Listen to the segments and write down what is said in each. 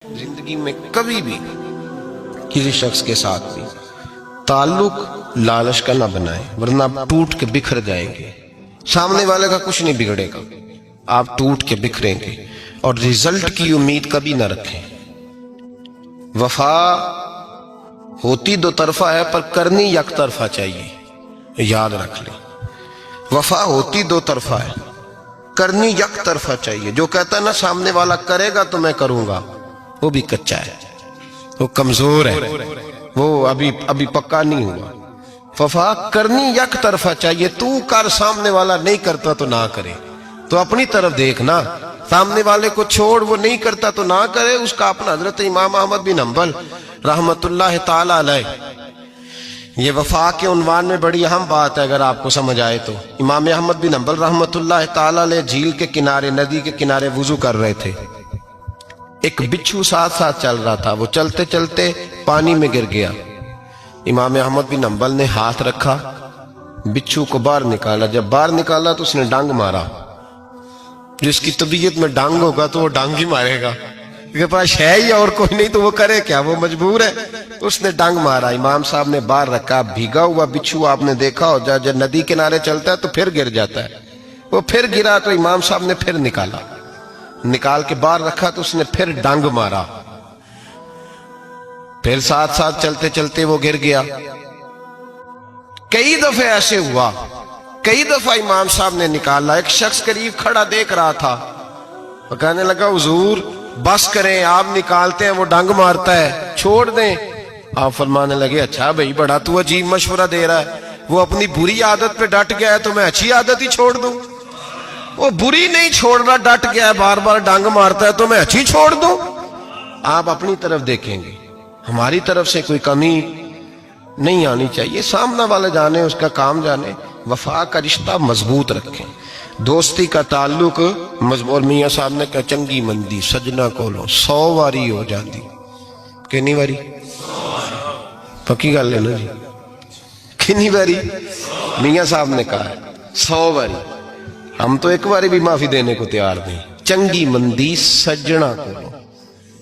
زندگی میں کبھی بھی کسی شخص کے ساتھ بھی تعلق لالچ کا نہ بنائیں، ورنہ آپ ٹوٹ کے بکھر جائیں گے۔ سامنے والے کا کچھ نہیں بگڑے گا، آپ ٹوٹ کے بکھریں گے، اور رزلٹ کی امید کبھی نہ رکھیں۔ وفا ہوتی دو طرفہ ہے پر کرنی یک طرفہ چاہیے، یاد رکھ لیں۔ وفا ہوتی دو طرفہ ہے، کرنی یک طرفہ چاہیے۔ جو کہتا ہے نا سامنے والا کرے گا تو میں کروں گا، وہ بھی کچا ہے، وہ کمزور ہے، وہ ابھی پکا نہیں ہوا۔ وفا کرنی یک طرفہ چاہیے، تو کر، سامنے والا نہیں کرتا تو نہ کرے۔ تو اپنی طرف دیکھنا، سامنے والے کو چھوڑ، وہ نہیں کرتا تو نہ کرے، اس کا اپنا۔ حضرت امام احمد بن حنبل رحمت اللہ تعالی علیہ، یہ وفا کے عنوان میں بڑی اہم بات ہے اگر آپ کو سمجھ آئے تو۔ امام احمد بن حنبل رحمت اللہ تعالی علیہ جھیل کے کنارے، ندی کے کنارے وضو کر رہے تھے۔ ایک بچھو ساتھ ساتھ چل رہا تھا، وہ چلتے چلتے پانی میں گر گیا۔ امام احمد بن حنبل نے ہاتھ رکھا، بچھو کو باہر نکالا۔ جب باہر نکالا تو اس نے ڈانگ مارا۔ جس کی طبیعت میں ڈانگ ہوگا تو وہ ڈانگ ہی مارے گا، کیونکہ پاس ہے ہی اور کوئی نہیں تو وہ کرے کیا، وہ مجبور ہے۔ اس نے ڈانگ مارا، امام صاحب نے باہر رکھا۔ بھیگا ہوا بچھو آپ نے دیکھا ہو، جب ندی کنارے چلتا ہے تو پھر گر جاتا ہے۔ وہ پھر گرا تو امام صاحب نے پھر نکال کے باہر رکھا تو اس نے پھر ڈانگ مارا۔ پھر ساتھ ساتھ چلتے چلتے وہ گر گیا۔ کئی دفعے ایسے ہوا، کئی دفعہ امام صاحب نے نکالا۔ ایک شخص قریب کھڑا دیکھ رہا تھا، وہ کہنے لگا حضور بس کریں، آپ نکالتے ہیں وہ ڈانگ مارتا ہے، چھوڑ دیں۔ آپ فرمانے لگے اچھا بھائی، بڑا تو عجیب مشورہ دے رہا ہے، وہ اپنی بری عادت پہ ڈٹ گیا ہے تو میں اچھی عادت ہی چھوڑ دوں؟ وہ بری نہیں چھوڑ رہا، ڈٹ گیا ہے، بار بار ڈانگ مارتا ہے تو میں اچھی چھوڑ دوں؟ آپ اپنی طرف دیکھیں گے، ہماری طرف سے کوئی کمی نہیں آنی چاہیے۔ سامنے والے جانے، اس کا کام جانے۔ وفا کا رشتہ مضبوط رکھیں، دوستی کا تعلق مضبوط۔ میاں صاحب نے کہا چنگی مندی سجنا کولو 100 واری ہو جاندی، کنی واری؟ پکی گل ہے نا جی، کنی واری؟ میاں صاحب نے کہا 100 واری۔ ہم تو ایک باری بھی معافی دینے کو تیار نہیں۔ چنگی مندی سجنا کولو،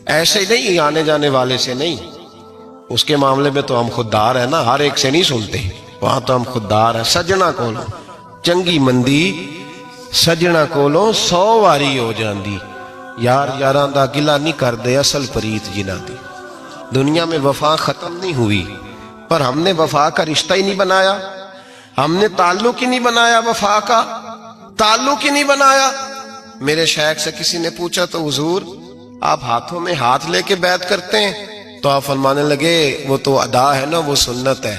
ایسے نہیں آنے جانے والے سے نہیں، اس کے معاملے میں تو ہم خوددار ہیں نا، ہر ایک سے نہیں سنتے، وہاں تو ہم خوددار ہیں۔ سجنا کولو چنگی مندی سجنا کولو 100 واری ہو جاندی، یار یاراں دا گلا نہیں کر دے اصل پریت جنہ دی۔ دنیا میں وفا ختم نہیں ہوئی، پر ہم نے وفا کا رشتہ ہی نہیں بنایا، ہم نے تعلق ہی نہیں بنایا، وفا کا تعلق ہی نہیں بنایا۔ میرے شیخ سے کسی نے پوچھا تو حضور آپ ہاتھوں میں ہاتھ لے کے بیعت کرتے ہیں؟ تو آپ فرمانے لگے وہ تو ادا ہے نا، وہ سنت ہے،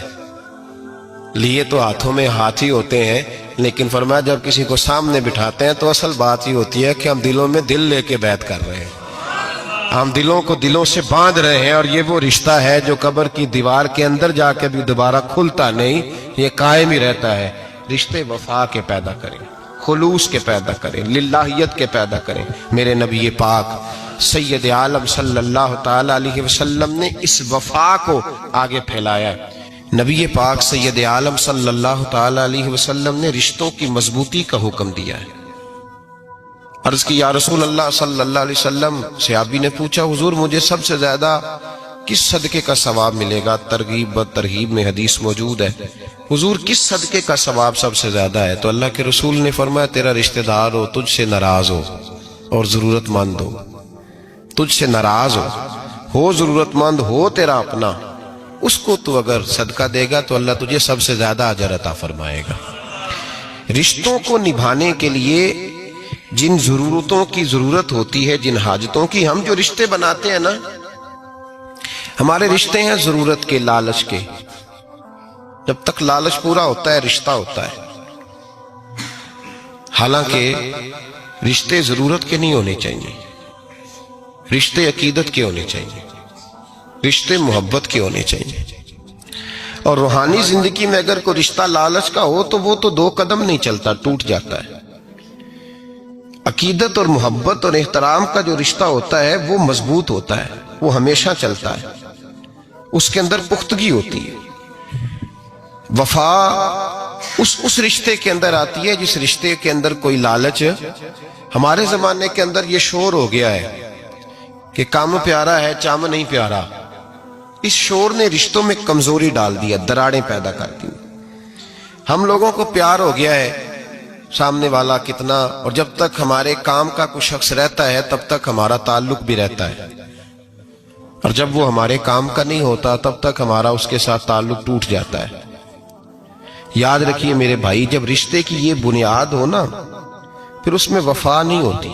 لیے تو ہاتھوں میں ہاتھ ہی ہوتے ہیں، لیکن فرمایا جب کسی کو سامنے بٹھاتے ہیں تو اصل بات ہی ہوتی ہے کہ ہم دلوں میں دل لے کے بیعت کر رہے ہیں، ہم دلوں کو دلوں سے باندھ رہے ہیں، اور یہ وہ رشتہ ہے جو قبر کی دیوار کے اندر جا کے بھی دوبارہ کھلتا نہیں، یہ قائم ہی رہتا ہے۔ رشتے وفا کے پیدا کریں، خلوص کے پیدا کریں، للہیت کے پیدا کریں۔ میرے نبی پاک سید عالم صلی اللہ تعالی علیہ وسلم نے اس وفا کو آگے پھیلایا ہے۔ نبی پاک سید عالم صلی اللہ تعالی علیہ وسلم نے رشتوں کی مضبوطی کا حکم دیا ہے۔ عرض کی یا رسول اللہ صلی اللہ علیہ وسلم، صحابی نے پوچھا حضور مجھے سب سے زیادہ کس صدقے کا ثواب ملے گا؟ ترغیب و ترہیب میں حدیث موجود ہے، حضور کس صدقے کا ثواب سب سے زیادہ ہے؟ تو اللہ کے رسول نے فرمایا تیرا رشتہ دار ہو، تجھ سے ناراض ہو اور ضرورت مند ہو، تجھ سے ناراض ہو ضرورت مند ہو، تیرا اپنا، اس کو تو اگر صدقہ دے گا تو اللہ تجھے سب سے زیادہ اجر عطا فرمائے گا۔ رشتوں کو نبھانے کے لیے جن ضرورتوں کی ضرورت ہوتی ہے، جن حاجتوں کی، ہم جو رشتے بناتے ہیں نا، ہمارے رشتے ہیں ضرورت کے، لالچ کے۔ جب تک لالچ پورا ہوتا ہے رشتہ ہوتا ہے، حالانکہ رشتے ضرورت کے نہیں ہونے چاہیے، رشتے عقیدت کے ہونے چاہیے، رشتے محبت کے ہونے چاہیے۔ اور روحانی زندگی میں اگر کوئی رشتہ لالچ کا ہو تو وہ تو 2 قدم نہیں چلتا، ٹوٹ جاتا ہے۔ عقیدت اور محبت اور احترام کا جو رشتہ ہوتا ہے وہ مضبوط ہوتا ہے، وہ ہمیشہ چلتا ہے، اس کے اندر پختگی ہوتی ہے۔ وفا اس رشتے کے اندر آتی ہے جس رشتے کے اندر کوئی لالچ۔ ہمارے زمانے کے اندر یہ شور ہو گیا ہے کہ کام پیارا ہے چم نہیں پیارا، اس شور نے رشتوں میں کمزوری ڈال دیا، دراڑیں پیدا کر دی۔ ہم لوگوں کو پیار ہو گیا ہے سامنے والا کتنا، اور جب تک ہمارے کام کا کوئی شخص رہتا ہے تب تک ہمارا تعلق بھی رہتا ہے، اور جب وہ ہمارے کام کا نہیں ہوتا تب تک ہمارا اس کے ساتھ تعلق ٹوٹ جاتا ہے۔ یاد رکھیے میرے بھائی، جب رشتے کی یہ بنیاد ہو نا، پھر اس میں وفا نہیں ہوتی،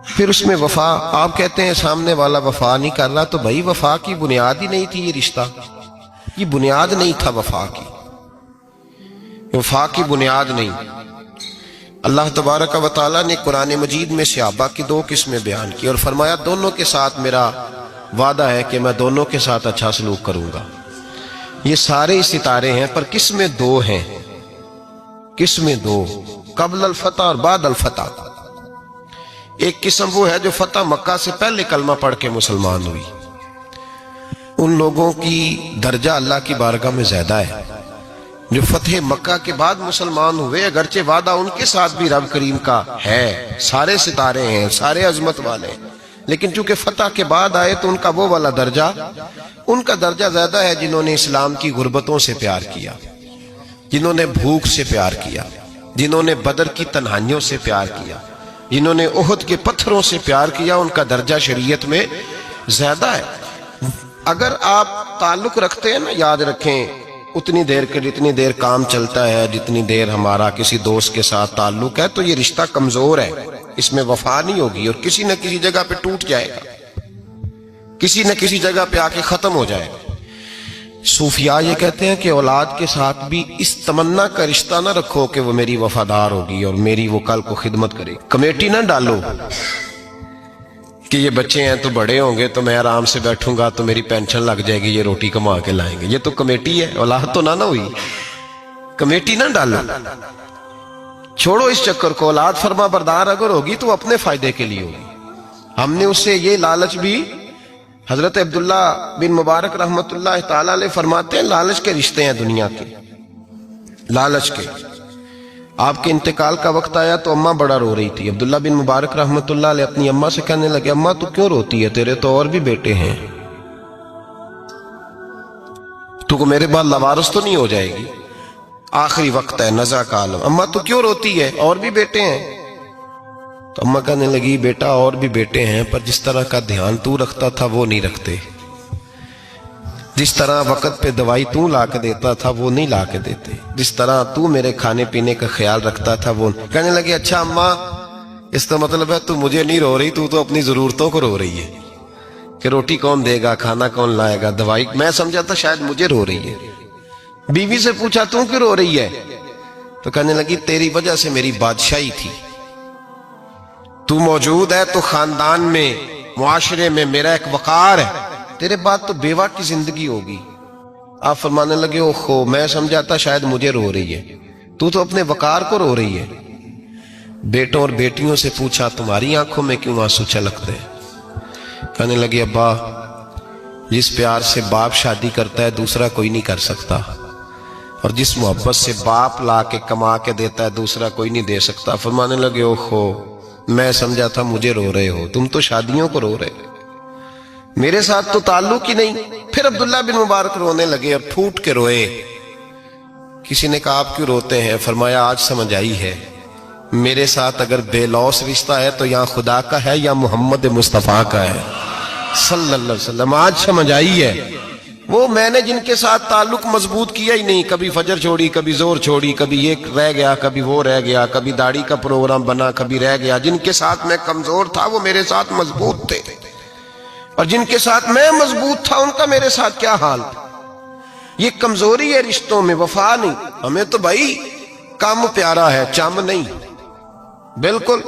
پھر اس میں وفا، آپ کہتے ہیں سامنے والا وفا نہیں کر رہا، تو بھائی وفا کی بنیاد ہی نہیں تھی یہ رشتہ، یہ بنیاد نہیں تھا وفا کی، وفا کی بنیاد نہیں۔ اللہ تبارک و تعالیٰ نے قرآن مجید میں صحابہ کی دو قسمیں بیان کی اور فرمایا دونوں کے ساتھ میرا وعدہ ہے کہ میں دونوں کے ساتھ اچھا سلوک کروں گا۔ یہ سارے ستارے ہیں پر قسمیں دو ہیں، قسمیں دو، قبل الفتح اور بعد الفتح۔ ایک قسم وہ ہے جو فتح مکہ سے پہلے کلمہ پڑھ کے مسلمان ہوئی، ان لوگوں کی درجہ اللہ کی بارگاہ میں زیادہ ہے۔ جو فتح مکہ کے بعد مسلمان ہوئے، اگرچہ وعدہ ان کے ساتھ بھی رب کریم کا ہے، سارے ستارے ہیں، سارے عظمت والے ہیں، لیکن چونکہ فتح کے بعد آئے تو ان کا وہ والا درجہ، ان کا درجہ زیادہ ہے جنہوں نے اسلام کی غربتوں سے پیار کیا، جنہوں نے بھوک سے پیار کیا، جنہوں نے بدر کی تنہائیوں سے پیار کیا، جنہوں نے احد کے پتھروں سے پیار کیا، ان کا درجہ شریعت میں زیادہ ہے۔ اگر آپ تعلق رکھتے ہیں نا، یاد رکھیں اتنی دیر کے جتنی دیر کام چلتا ہے، جتنی دیر ہمارا کسی دوست کے ساتھ تعلق ہے، تو یہ رشتہ کمزور ہے، اس میں وفا نہیں ہوگی اور کسی نہ کسی جگہ پہ ٹوٹ جائے گا، کسی نہ کسی جگہ پہ آ کے ختم ہو جائے گا۔ صوفیاء یہ کہتے ہیں کہ اولاد کے ساتھ بھی اس تمنا کا رشتہ نہ رکھو کہ وہ میری وفادار ہوگی اور میری وہ کل کو خدمت کرے، کمیٹی نہ ڈالو کہ یہ بچے ہیں تو بڑے ہوں گے تو میں آرام سے بیٹھوں گا تو میری پینشن لگ جائے گی، یہ روٹی کما کے لائیں گے، یہ تو کمیٹی ہے، اولاد تو نہ ہوئی، کمیٹی نہ ڈالو، چھوڑو اس چکر کو۔ اولاد فرما بردار اگر ہوگی تو اپنے فائدے کے لیے ہوگی۔ ہم نے اس سے یہ لالچ بھی، حضرت عبداللہ بن مبارک رحمت اللہ تعالی علیہ فرماتے ہیں لالچ کے رشتے ہیں دنیا کے، لالچ کے۔ آپ کے انتقال کا وقت آیا تو اماں بڑا رو رہی تھی، عبداللہ بن مبارک رحمت اللہ علیہ اپنی اماں سے کہنے لگے اماں تو کیوں روتی ہے، تیرے تو اور بھی بیٹے ہیں، تو کو میرے بعد لوارث تو نہیں ہو جائے گی، آخری وقت ہے، نزع کا عالم، اماں تو کیوں روتی ہے، اور بھی بیٹے ہیں۔ تو اماں کہنے لگی بیٹا اور بھی بیٹے ہیں پر جس طرح کا دھیان تو رکھتا تھا وہ نہیں رکھتے، جس طرح وقت پہ دوائی تو لا کے دیتا تھا وہ نہیں لا کے دیتے، جس طرح تو میرے کھانے پینے کا خیال رکھتا تھا وہ۔ کہنے لگے اچھا اماں اس کا مطلب ہے تو مجھے نہیں رو رہی، تو اپنی ضرورتوں کو رو رہی ہے کہ روٹی کون دے گا، کھانا کون لائے گا، دوائی، میں سمجھا تھا شاید مجھے رو رہی ہے۔ بیوی سے پوچھا تو کیوں رو رہی ہے، تو کہنے لگی تیری وجہ سے میری بادشاہی تھی، تو موجود ہے تو خاندان میں، معاشرے میں میرا ایک وقار ہے، تیرے بعد تو بیوہ کی زندگی ہوگی۔ آپ فرمانے لگے اوہو میں سمجھا تھا شاید مجھے رو رہی ہے، تو اپنے وقار کو رو رہی ہے۔ بیٹوں اور بیٹیوں سے پوچھا تمہاری آنکھوں میں کیوں آنسو چھلکتے ہیں، کہنے لگے ابا جس پیار سے باپ شادی کرتا ہے دوسرا کوئی نہیں کر سکتا، اور جس محبت سے باپ لا کے کما کے دیتا ہے دوسرا کوئی نہیں دے سکتا۔ فرمانے لگے اوہو میں سمجھا تھا مجھے رو رہے ہو، تم تو شادیوں کو رو رہے، میرے ساتھ تو تعلق ہی نہیں۔ پھر عبداللہ بن مبارک رونے لگے اور پھوٹ کے روئے۔ کسی نے کہا آپ کیوں روتے ہیں، فرمایا آج سمجھ آئی ہے میرے ساتھ اگر بے لوث رشتہ ہے تو یا خدا کا ہے یا محمد مصطفیٰ کا ہے صلی اللہ علیہ وسلم، آج سمجھ آئی ہے۔ وہ میں نے جن کے ساتھ تعلق مضبوط کیا ہی نہیں، کبھی فجر چھوڑی، کبھی زور چھوڑی، کبھی یہ رہ گیا، کبھی وہ رہ گیا، کبھی داڑھی کا پروگرام بنا، کبھی رہ گیا، جن کے ساتھ میں کمزور تھا وہ میرے ساتھ مضبوط تھے، اور جن کے ساتھ میں مضبوط تھا ان کا میرے ساتھ کیا حال تھا۔ یہ کمزوری ہے رشتوں میں، وفا نہیں۔ ہمیں تو بھائی کام پیارا ہے، چم نہیں، بالکل۔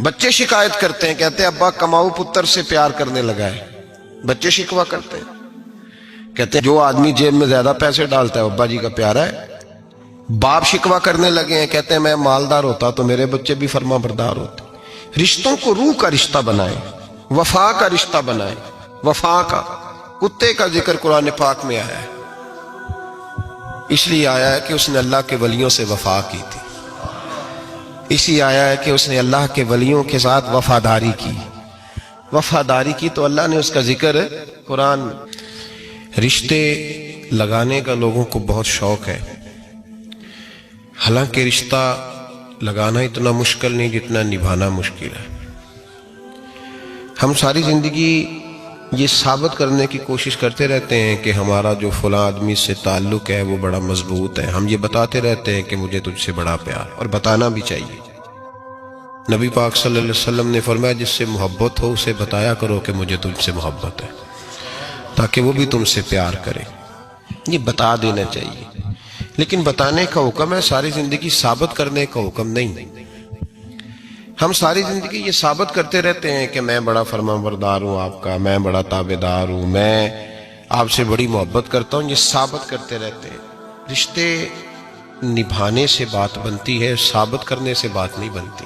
بچے شکایت کرتے ہیں، کہتے ہیں ابا کماؤ پتر سے پیار کرنے لگا ہے، بچے شکوہ کرتے ہیں، کہتے ہیں جو آدمی جیب میں زیادہ پیسے ڈالتا ہے ابا جی کا پیارا ہے۔ باپ شکوہ کرنے لگے ہیں، کہتے ہیں میں مالدار ہوتا تو میرے بچے بھی فرما بردار ہوتے۔ رشتوں کو روح کا رشتہ بنائیں، وفا کا رشتہ بنائیں، وفا کا۔ کتے کا ذکر قرآن پاک میں آیا ہے، اس لیے آیا ہے کہ اس نے اللہ کے ولیوں سے وفا کی تھی، اسی آیا ہے کہ اس نے اللہ کے ولیوں کے ساتھ وفاداری کی. وفاداری کی تو اللہ نے اس کا ذکر قرآن. رشتے لگانے کا لوگوں کو بہت شوق ہے، حالانکہ رشتہ لگانا اتنا مشکل نہیں جتنا نبھانا مشکل ہے. ہم ساری زندگی یہ ثابت کرنے کی کوشش کرتے رہتے ہیں کہ ہمارا جو فلاں آدمی سے تعلق ہے وہ بڑا مضبوط ہے. ہم یہ بتاتے رہتے ہیں کہ مجھے تجھ سے بڑا پیار، اور بتانا بھی چاہیے. نبی پاک صلی اللہ علیہ وسلم نے فرمایا جس سے محبت ہو اسے بتایا کرو کہ مجھے تجھ سے محبت ہے، تاکہ وہ بھی تم سے پیار کرے. یہ بتا دینا چاہیے، لیکن بتانے کا حکم ہے، ساری زندگی ثابت کرنے کا حکم نہیں. ہم ساری زندگی یہ ثابت کرتے رہتے ہیں کہ میں بڑا فرمانبردار ہوں آپ کا، میں بڑا تابعدار ہوں، میں آپ سے بڑی محبت کرتا ہوں. یہ ثابت کرتے رہتے ہیں. رشتے نبھانے سے بات بنتی ہے، ثابت کرنے سے بات نہیں بنتی.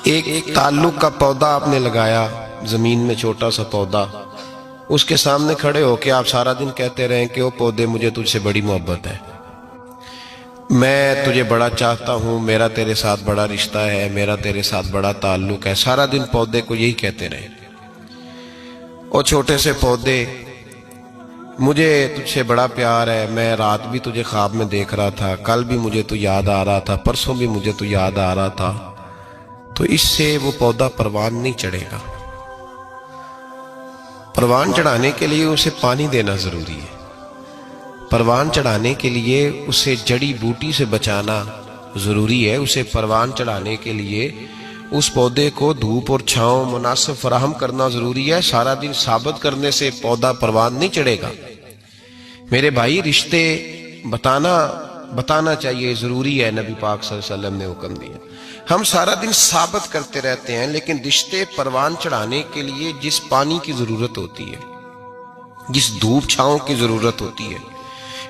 ایک تعلق کا پودا آپ نے لگایا زمین میں، چھوٹا سا پودا، اس کے سامنے کھڑے ہو کے آپ سارا دن کہتے رہیں کہ وہ پودے مجھے تجھ سے بڑی محبت ہے، میں تجھے بڑا چاہتا ہوں، میرا تیرے ساتھ بڑا رشتہ ہے، میرا تیرے ساتھ بڑا تعلق ہے. سارا دن پودے کو یہی کہتے رہے. اور چھوٹے سے پودے، مجھے تجھ سے بڑا پیار ہے، میں رات بھی تجھے خواب میں دیکھ رہا تھا، کل بھی مجھے تو یاد آ رہا تھا، پرسوں بھی مجھے تو یاد آ رہا تھا. تو اس سے وہ پودا پروان نہیں چڑھے گا. پروان چڑھانے کے لیے اسے پانی دینا ضروری ہے. پروان چڑھانے کے لیے اسے جڑی بوٹی سے بچانا ضروری ہے. اسے پروان چڑھانے کے لیے اس پودے کو دھوپ اور چھاؤں مناسب فراہم کرنا ضروری ہے. سارا دن ثابت کرنے سے پودا پروان نہیں چڑھے گا. میرے بھائی، رشتے بتانا چاہیے، ضروری ہے. نبی پاک صلی اللہ علیہ وسلم نے حکم دیا. ہم سارا دن ثابت کرتے رہتے ہیں، لیکن رشتے پروان چڑھانے کے لیے جس پانی کی ضرورت ہوتی ہے، جس دھوپ چھاؤں کی ضرورت ہوتی ہے،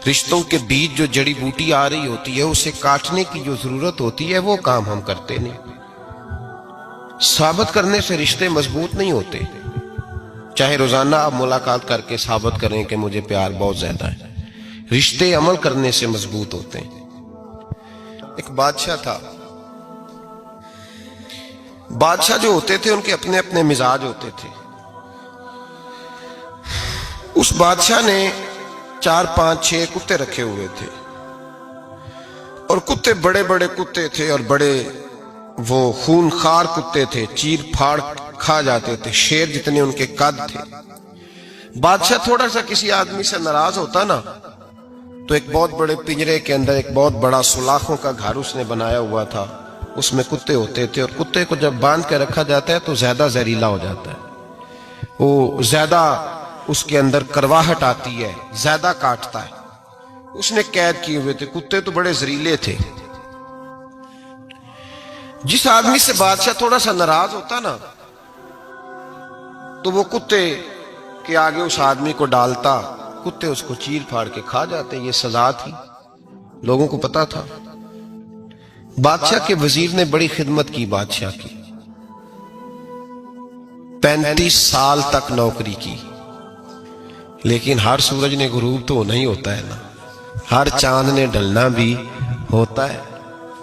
رشتوں کے بیچ جو جڑی بوٹی آ رہی ہوتی ہے اسے کاٹنے کی جو ضرورت ہوتی ہے، وہ کام ہم کرتے نہیں. ثابت کرنے سے رشتے مضبوط نہیں ہوتے. چاہے روزانہ آپ ملاقات کر کے ثابت کریں کہ مجھے پیار بہت زیادہ ہے، رشتے عمل کرنے سے مضبوط ہوتے ہیں. ایک بادشاہ تھا. بادشاہ جو ہوتے تھے ان کے اپنے اپنے مزاج ہوتے تھے. اس بادشاہ نے 4 5 6 کتے رکھے ہوئے تھے، اور کتے بڑے بڑے کتے تھے، اور بڑے وہ خون خار کتے تھے، چیر پھاڑ کھا جاتے تھے، شیر جتنے ان کے قد تھے. بادشاہ تھوڑا سا کسی آدمی سے ناراض ہوتا نا، تو ایک بہت بڑے پنجرے کے اندر ایک بہت بڑا سلاخوں کا گھر اس نے بنایا ہوا تھا. اس میں کتے ہوتے تھے، اور کتے کو جب باندھ کے رکھا جاتا ہے تو زیادہ زہریلا ہو جاتا ہے، وہ زیادہ اس کے اندر کرواہٹ آتی ہے، زیادہ کاٹتا ہے. اس نے قید کیے ہوئے تھے. کتے تو بڑے زہریلے تھے. جس آدمی سے بادشاہ تھوڑا سا ناراض ہوتا نا، تو وہ کتے کے آگے اس آدمی کو ڈالتا، کتے اس کو چیر پھاڑ کے کھا جاتے. یہ سزا تھی، لوگوں کو پتا تھا. بادشاہ کے وزیر نے بڑی خدمت کی بادشاہ کی، 35 سال تک نوکری کی. لیکن ہر سورج نے غروب تو ہونا ہی ہوتا ہے نا، ہر چاند نے ڈھلنا بھی ہوتا ہے.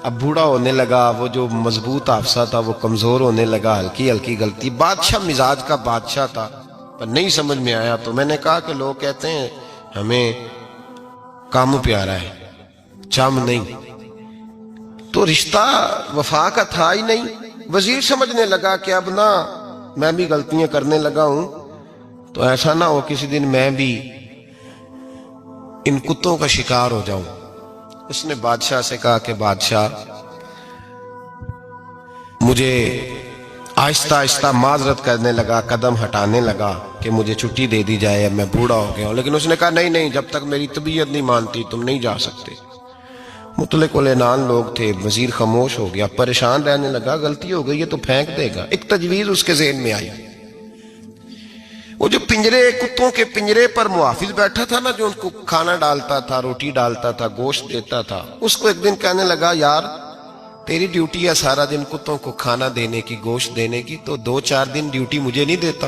اب بوڑھا ہونے لگا، وہ جو مضبوط حافظہ تھا وہ کمزور ہونے لگا، ہلکی ہلکی غلطی. بادشاہ مزاج کا بادشاہ تھا، پر نہیں سمجھ میں آیا. تو میں نے کہا کہ لوگ کہتے ہیں ہمیں کام پیارا ہے، چم نہیں. تو رشتہ وفا کا تھا ہی نہیں. وزیر سمجھنے لگا کہ اب نہ میں بھی غلطیاں کرنے لگا ہوں، تو ایسا نہ ہو کسی دن میں بھی ان کتوں کا شکار ہو جاؤں. اس نے بادشاہ سے کہا کہ بادشاہ، مجھے آہستہ آہستہ معذرت کرنے لگا، قدم ہٹانے لگا کہ مجھے چھٹی دے دی جائے، اب میں بوڑھا ہو گیا ہوں. لیکن اس نے کہا نہیں، جب تک میری طبیعت نہیں مانتی تم نہیں جا سکتے. مطلق العنان لوگ تھے. وزیر خاموش ہو گیا، پریشان رہنے لگا. غلطی ہو گئی ہے تو پھینک دے گا. ایک تجویز اس کے ذہن میں آئی. وہ جو کتوں کے پنجرے پر محافظ بیٹھا تھا نا، جو ان کو کھانا ڈالتا تھا، روٹی ڈالتا تھا، گوشت دیتا تھا، اس کو ایک دن کہنے لگا یار تیری ڈیوٹی ہے سارا دن کتوں کو کھانا دینے کی، گوشت دینے کی، تو 2 4 دن ڈیوٹی مجھے نہیں دیتا؟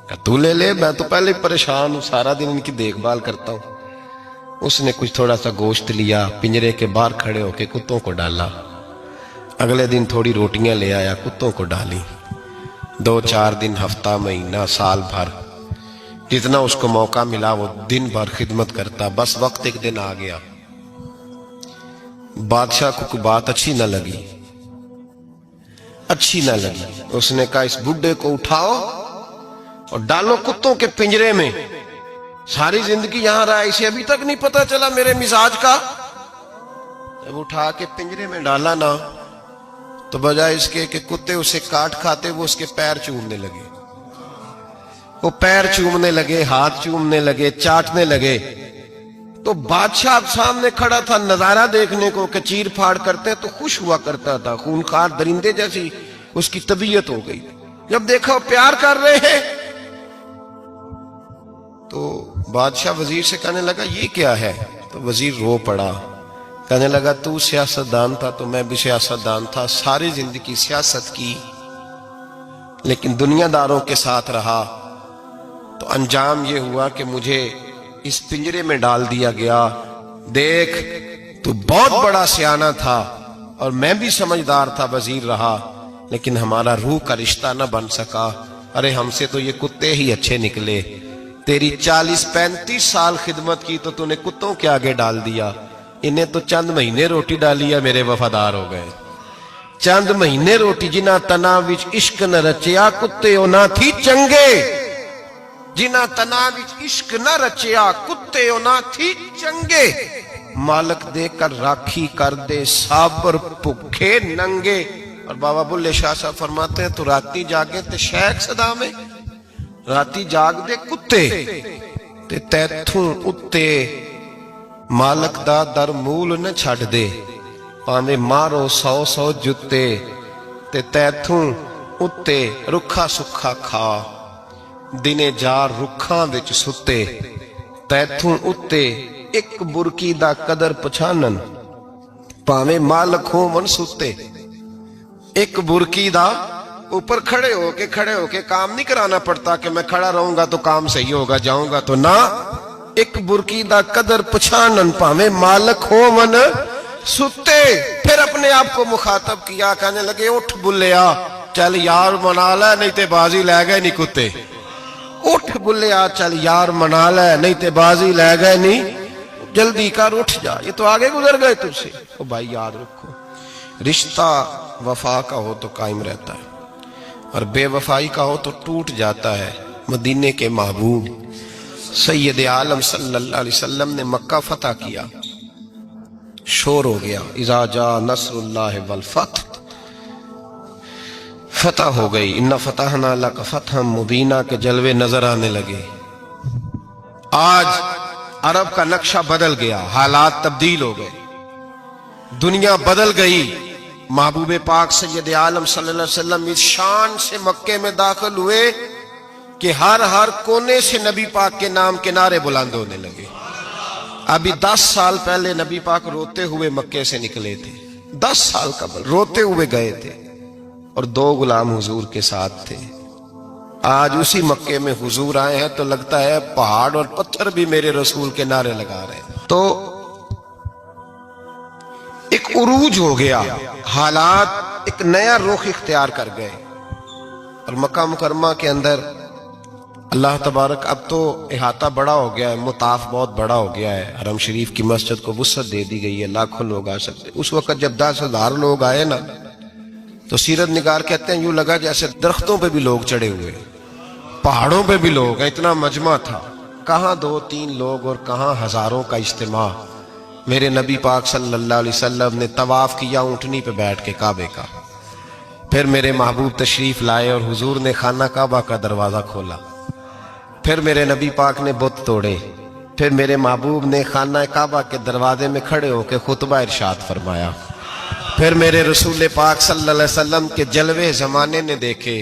کہ تو لے لے، میں تو پہلے پریشان ہوں، سارا دن ان کی دیکھ بھال کرتا ہوں. اس نے کچھ تھوڑا سا گوشت لیا، پنجرے کے باہر کھڑے ہو کے کتوں کو ڈالا۔ اگلے دن تھوڑی روٹیاں لے آیا، کتوں کو ڈالی۔ 2-4 دن، ہفتہ، مہینہ، سال بھر، جتنا اس کو موقع ملا وہ دن بھر خدمت کرتا۔ بس وقت ایک دن آ گیا، بادشاہ کو کوئی بات اچھی نہ لگی۔ اس نے کہا اس بڈھے کو اٹھاؤ اور ڈالو کتوں کے پنجرے میں۔ ساری زندگی یہاں رہا، اسے ابھی تک نہیں پتا چلا میرے مزاج کا۔ جب اٹھا کے پنجرے میں ڈالا نا، تو بجائے اس کے کہ کتے اسے کاٹ کھاتے، وہ اس کے پیر چومنے لگے۔ وہ پیر چومنے لگے، ہاتھ چومنے لگے، چاٹنے لگے۔ تو بادشاہ اب سامنے کھڑا تھا نظارہ دیکھنے کو کہ چیر پھاڑ کرتے تو خوش ہوا کرتا تھا، خونخوار درندے جیسی اس کی طبیعت ہو گئی۔ جب دیکھا وہ پیار کر رہے ہیں تو بادشاہ وزیر سے کہنے لگا یہ کیا ہے؟ تو وزیر رو پڑا، کہنے لگا تو سیاستدان تھا تو میں بھی سیاستدان تھا، ساری زندگی سیاست کی لیکن دنیا داروں کے ساتھ رہا، تو انجام یہ ہوا کہ مجھے اس پنجرے میں ڈال دیا گیا۔ دیکھ تو بہت بڑا سیانہ تھا اور میں بھی سمجھدار تھا، وزیر رہا، لیکن ہمارا روح کا رشتہ نہ بن سکا۔ ارے ہم سے تو یہ کتے ہی اچھے نکلے، تیری 40-35 سال خدمت کی تو تو نے کتوں کے آگے ڈال دیا، انہیں تو چند مہینے روٹی ڈالی ہے، میرے وفادار ہو گئے۔ چند مہینے روٹی، جنہ تنا وچ عشق نہ رچیا، کتے او نہ تھی چنگے۔ جنہ تنا وچ عشق نہ رچیا، کتے او نہ تھی چنگے۔ مالک دے کر راکھی کر دے، صابر بھوکے ننگے۔ اور بابا بلے شاہ صاحب فرماتے ہیں تو راتی جاگے تے شیخ صدا میں، راتی جاگ دے کتے تے تیتھوں اتے مالک دا در مول نہ چھڑ دے، پاویں مارو 100 جتے تے تیتھوں اتے رکھا سکھا کھا۔ دنے جار رکھاں وچ ستے، تیتھوں اتے ایک برکی دا قدر پچھانن، پاویں مالک ہون ستے۔ ایک برکی دا اوپر کھڑے ہو کے کام نہیں کرانا پڑتا کہ میں کھڑا رہوں گا تو کام صحیح ہوگا، جاؤں گا تو نہ۔ ایک برکی دا قدر پچھانن، پاویں مالک ہون ستے۔ پھر اپنے آپ کو مخاطب کیا، کہنے لگے اٹھ بلیا، چل یار منا لے نہیں تے بازی لے گئے نہیں کتے۔ اٹھ بلیا، چل یار منا لے نہیں تے بازی لے گئے نہیں، جلدی کر اٹھ جا، یہ تو آگے گزر گئے تجھ سے۔ او بھائی یاد رکھو، رشتہ وفا کا ہو تو قائم رہتا ہے اور بے وفائی کا ہو تو ٹوٹ جاتا ہے۔ مدینے کے محبوب سید عالم صلی اللہ علیہ وسلم نے مکہ فتح کیا، شور ہو گیا، اذا جاء نصر اللہ والفتح، فتح ہو گئی، انا فتحنا لک فتحا مبینا کے جلوے نظر آنے لگے۔ آج عرب کا نقشہ بدل گیا، حالات تبدیل ہو گئے، دنیا بدل گئی۔ محبوب پاک سید عالم صلی اللہ علیہ وسلم اس شان سے مکے میں داخل ہوئے کہ ہر کونے سے نبی پاک کے نام کے نعرے بلند ہونے لگے۔ ابھی 10 سال پہلے نبی پاک روتے ہوئے مکے سے نکلے تھے، 10 سال قبل روتے ہوئے گئے تھے اور 2 غلام حضور کے ساتھ تھے۔ آج اسی مکے میں حضور آئے ہیں تو لگتا ہے پہاڑ اور پتھر بھی میرے رسول کے نعرے لگا رہے ہیں۔ تو ایک عروج ہو گیا، حالات ایک نیا رخ اختیار کر گئے، اور مکہ مکرمہ کے اندر اللہ تبارک اب تو احاطہ بڑا ہو گیا ہے، مطاف بہت بڑا ہو گیا ہے، حرم شریف کی مسجد کو وسعت دے دی گئی ہے، لاکھوں لوگ آ سکتے۔ اس وقت جب 10,000 لوگ آئے نا تو سیرت نگار کہتے ہیں یوں لگا جیسے درختوں پہ بھی لوگ چڑھے ہوئے، پہاڑوں پہ بھی لوگ ہیں، اتنا مجمع تھا۔ کہاں 2-3 لوگ اور کہاں ہزاروں کا اجتماع۔ میرے نبی پاک صلی اللہ علیہ وسلم نے طواف کیا اونٹنی پہ بیٹھ کے کعبے کا، پھر میرے محبوب تشریف لائے اور حضور نے خانہ کعبہ کا دروازہ کھولا، پھر میرے نبی پاک نے بت توڑے، پھر میرے محبوب نے خانہ کعبہ کے دروازے میں کھڑے ہو کے خطبہ ارشاد فرمایا، پھر میرے رسول پاک صلی اللہ علیہ وسلم کے جلوے زمانے نے دیکھے۔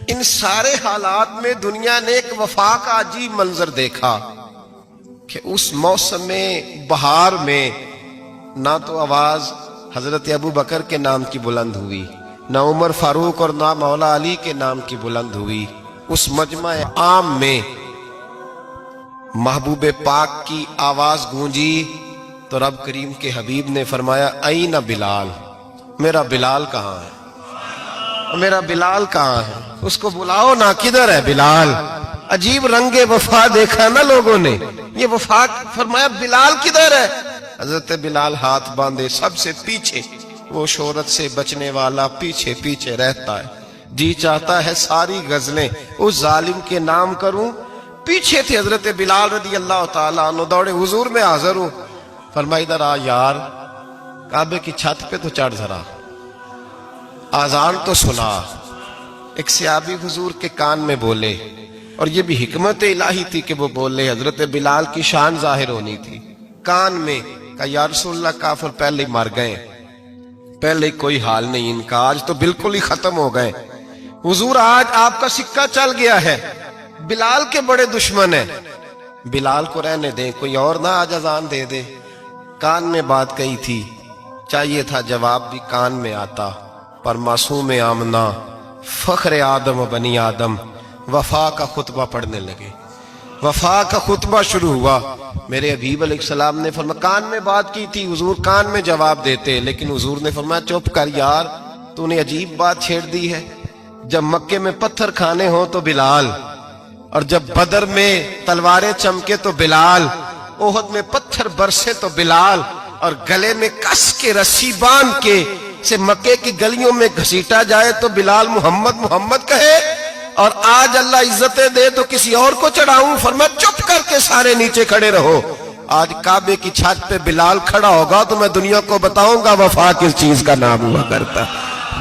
ان سارے حالات میں دنیا نے ایک وفا کا عجیب منظر دیکھا کہ اس موسم بہار میں نہ تو آواز حضرت ابو بکر کے نام کی بلند ہوئی، نہ عمر فاروق اور نہ مولا علی کے نام کی بلند ہوئی۔ اس مجمع عام میں محبوب پاک کی آواز گونجی تو رب کریم کے حبیب نے فرمایا اینا بلال، میرا بلال کہاں ہے، میرا بلال کہاں ہے، اس کو بلاؤ نا، کدھر ہے بلال؟ عجیب رنگ وفا دیکھا نا لوگوں نے، یہ وفا، فرمایا بلال کدھر ہے؟ حضرت بلال ہاتھ باندھے سب سے پیچھے، وہ شہرت سے بچنے والا پیچھے پیچھے رہتا ہے، جی چاہتا ہے ساری غزلیں اس ظالم کے نام کروں۔ پیچھے تھے حضرت بلال رضی اللہ تعالیٰ عنہ، دوڑے حضور میں حاضر ہوں، فرمایا ادھر آ یار، کعبے کی چھت پہ تو چڑھ ذرا، آذان تو سنا۔ ایک صحابی حضور کے کان میں بولے، اور یہ بھی حکمت الہی تھی کہ وہ بولے، حضرت بلال کی شان ظاہر ہونی تھی، کان میں کہا یا رسول اللہ کافر پہلے ہی مر گئے، پہلے کوئی حال نہیں ان کا، آج تو بالکل ہی ختم ہو گئے حضور، آج آپ کا سکہ چل گیا ہے، بلال کے بڑے دشمن ہیں، بلال کو رہنے دیں، کوئی اور نہ آج اذان دے دے۔ کان میں بات کہی تھی، چاہیے تھا جواب بھی کان میں آتا، پر معصوم آمنہ فخر آدم و بنی آدم وفا کا خطبہ پڑھنے لگے، وفا کا خطبہ شروع ہوا۔ میرے حبیب علیہ السلام نے فرمایا، کان میں بات کی تھی حضور، کان میں جواب دیتے، لیکن حضور نے فرمایا چپ کر یار، تو نے عجیب بات چھیڑ دی ہے، جب مکے میں پتھر کھانے ہوں تو بلال، اور جب بدر میں تلواریں چمکے تو بلال، احد میں پتھر برسے تو بلال، اور گلے میں کس کے رسی باندھ کے سے مکے کی گلیوں میں گھسیٹا جائے تو بلال محمد محمد کہے، اور آج اللہ عزتیں دے تو کسی اور کو چڑھاؤں، فرمایا چپ کر کے سارے نیچے کھڑے رہو۔ آج کعبے کی چھت پہ بلال کھڑا ہوگا تو میں دنیا کو بتاؤں گا وفا کس چیز کا نام ہوا کرتا،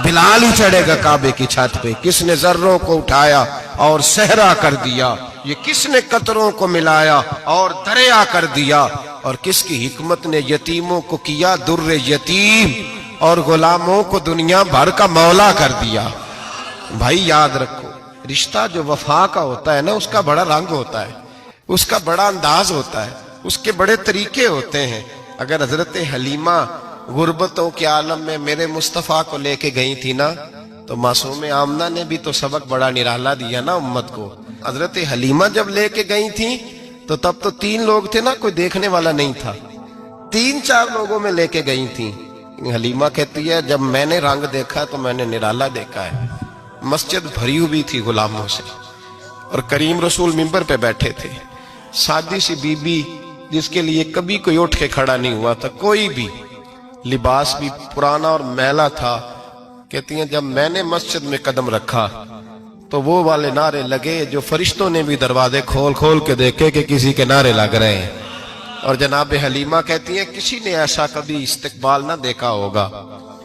بلال ہی چڑھے گا کعبے کی چھت پہ۔ کس نے ذروں کو اٹھایا اور صحرا کر دیا، یہ کس نے قطروں کو ملایا اور دریا کر دیا، اور کس کی حکمت نے یتیموں کو کیا در یتیم، اور غلاموں کو دنیا بھر کا مولا کر دیا۔ بھائی یاد رکھو، رشتہ جو وفا کا ہوتا ہے نا، اس کا بڑا رنگ ہوتا ہے، اس کا بڑا انداز ہوتا ہے، اس کے بڑے طریقے ہوتے ہیں۔ اگر حضرت حلیمہ غربتوں کے عالم میں میرے مصطفیٰ کو لے کے گئی تھی نا، تو معصوم آمنہ نے بھی تو سبق بڑا نرالا دیا نا امت کو۔ حضرت حلیمہ جب لے کے گئی تھی تو تب تو 3 لوگ تھے نا، کوئی دیکھنے والا نہیں تھا، 3-4 لوگوں میں لے کے گئی تھی۔ حلیمہ کہتی ہے جب میں نے رنگ دیکھا تو میں نے نرالا دیکھا ہے، مسجد بھری ہوئی تھی غلاموں سے، اور کریم رسول منبر پہ بیٹھے تھے، سادی سی بی بی جس کے لیے کبھی کوئی اٹھ کے کھڑا نہیں ہوا تھا، کوئی بھی، لباس بھی پرانا اور میلا تھا، کہتی ہیں جب میں نے مسجد میں قدم رکھا تو وہ والے نعرے لگے جو فرشتوں نے بھی دروازے کھول کھول کے دیکھے کہ کسی کے نعرے لگ رہے ہیں۔ اور جناب حلیمہ کہتی ہیں کسی نے ایسا کبھی استقبال نہ دیکھا ہوگا،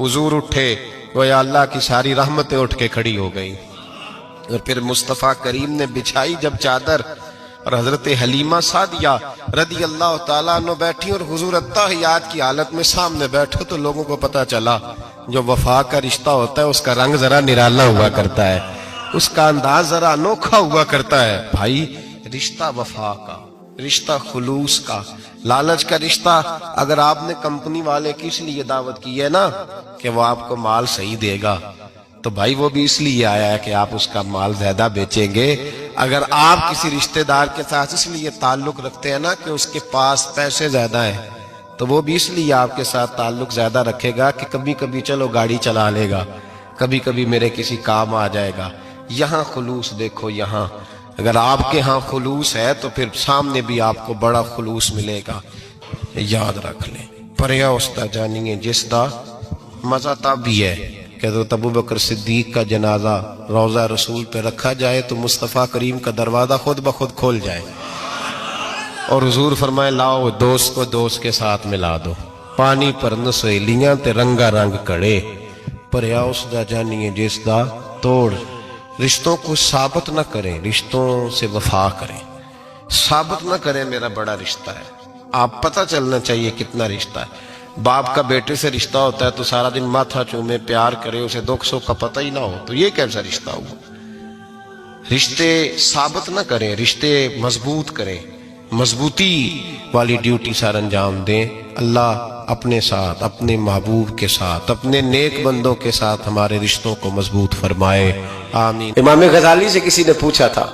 حضور اٹھے، گویا اللہ کی ساری رحمتیں اٹھ کے کھڑی ہو گئی، اور پھر مصطفیٰ کریم نے بچھائی جب چادر، اور حضرت حلیمہ سعدیہ رضی اللہ تعالیٰ عنہ بیٹھی، اور حضور التحیات کی حالت میں سامنے بیٹھے، تو لوگوں کو پتا چلا جو وفا کا رشتہ ہوتا ہے اس کا رنگ ذرا نرالا ہوا کرتا ہے، اس کا انداز ذرا انوکھا ہوا کرتا ہے۔ بھائی رشتہ وفا کا، رشتہ خلوص کا، لالچ کا رشتہ، اگر آپ نے کمپنی والے کی اس لیے دعوت کی ہے نا کہ وہ آپ کو مال صحیح دے گا، تو بھائی وہ بھی اس لیے آیا ہے کہ آپ اس کا مال زیادہ بیچیں گے۔ اگر آپ کسی رشتہ دار کے ساتھ اس لیے تعلق رکھتے ہیں نا کہ اس کے پاس پیسے زیادہ ہیں، تو وہ بھی اس لیے آپ کے ساتھ تعلق زیادہ رکھے گا کہ کبھی کبھی چلو گاڑی چلا لے گا، کبھی کبھی میرے کسی کام آ جائے گا۔ یہاں خلوص دیکھو، یہاں اگر آپ کے ہاں خلوص ہے تو پھر سامنے بھی آپ کو بڑا خلوص ملے گا۔ یاد رکھ لیں، پریا استا جانیے جس دا مزہ تب بھی ہے کہ حضرت ابوبکر صدیق کا جنازہ روضہ رسول پہ رکھا جائے تو مصطفیٰ کریم کا دروازہ خود بخود کھول جائے، اور حضور فرمائے لاؤ دوست کو دوست کے ساتھ ملا دو، پانی پر نسویلیاں تے رنگا رنگ کڑے، پریا استا جانیے جس دا توڑ۔ رشتوں کو ثابت نہ کریں، رشتوں سے وفا کریں، ثابت نہ کریں میرا بڑا رشتہ ہے، آپ پتہ چلنا چاہیے کتنا رشتہ ہے۔ باپ کا بیٹے سے رشتہ ہوتا ہے تو سارا دن ماتھا چومے، پیار کرے، اسے دکھ سکھ کا پتہ ہی نہ ہو، تو یہ کیسا رشتہ ہوا؟ رشتے ثابت نہ کریں، رشتے مضبوط کریں، مضبوطی والی ڈیوٹی سر انجام دیں۔ اللہ اپنے ساتھ، اپنے محبوب کے ساتھ، اپنے نیک بندوں کے ساتھ ہمارے رشتوں کو مضبوط فرمائے، آمین۔ امام غزالی سے کسی نے پوچھا تھا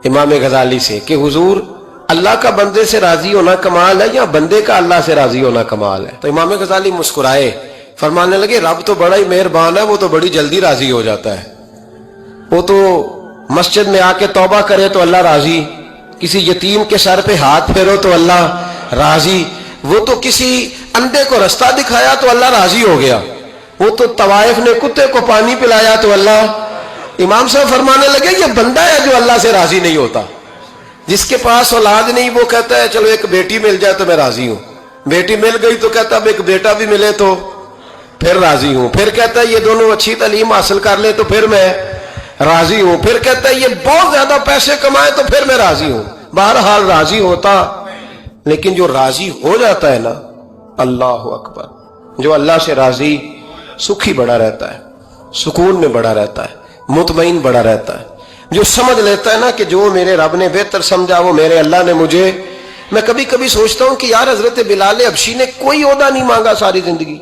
امام غزالی سے کہ حضور اللہ کا بندے سے راضی ہونا کمال ہے یا بندے کا اللہ سے راضی ہونا کمال ہے؟ تو امام غزالی مسکرائے، فرمانے لگے رب تو بڑا ہی مہربان ہے، وہ تو بڑی جلدی راضی ہو جاتا ہے۔ وہ تو مسجد میں آ کے توبہ کرے تو اللہ راضی، کسی یتیم کے سر پہ ہاتھ پھیرو تو اللہ راضی، وہ تو کسی اندھے کو رستہ دکھایا تو اللہ راضی ہو گیا، وہ تو طوائف نے کتے کو پانی پلایا تو اللہ۔ امام صاحب فرمانے لگے یہ بندہ ہے جو اللہ سے راضی نہیں ہوتا، جس کے پاس اولاد نہیں وہ کہتا ہے چلو ایک بیٹی مل جائے تو میں راضی ہوں، بیٹی مل گئی تو کہتا اب ایک بیٹا بھی ملے تو پھر راضی ہوں، پھر کہتا ہے یہ دونوں اچھی تعلیم حاصل کر لیں تو پھر میں راضی ہوں، پھر کہتا ہے یہ بہت زیادہ پیسے کمائے تو پھر میں راضی ہوں۔ بہرحال راضی ہوتا، لیکن جو راضی ہو جاتا ہے نا، اللہ اکبر، جو اللہ سے راضی سکھی بڑا رہتا ہے، سکون میں بڑا رہتا ہے، مطمئن بڑا رہتا ہے، جو سمجھ لیتا ہے نا کہ جو میرے رب نے بہتر سمجھا وہ میرے اللہ نے مجھے۔ میں کبھی کبھی سوچتا ہوں کہ یار حضرت بلال حبشی نے کوئی عہدہ نہیں مانگا ساری زندگی،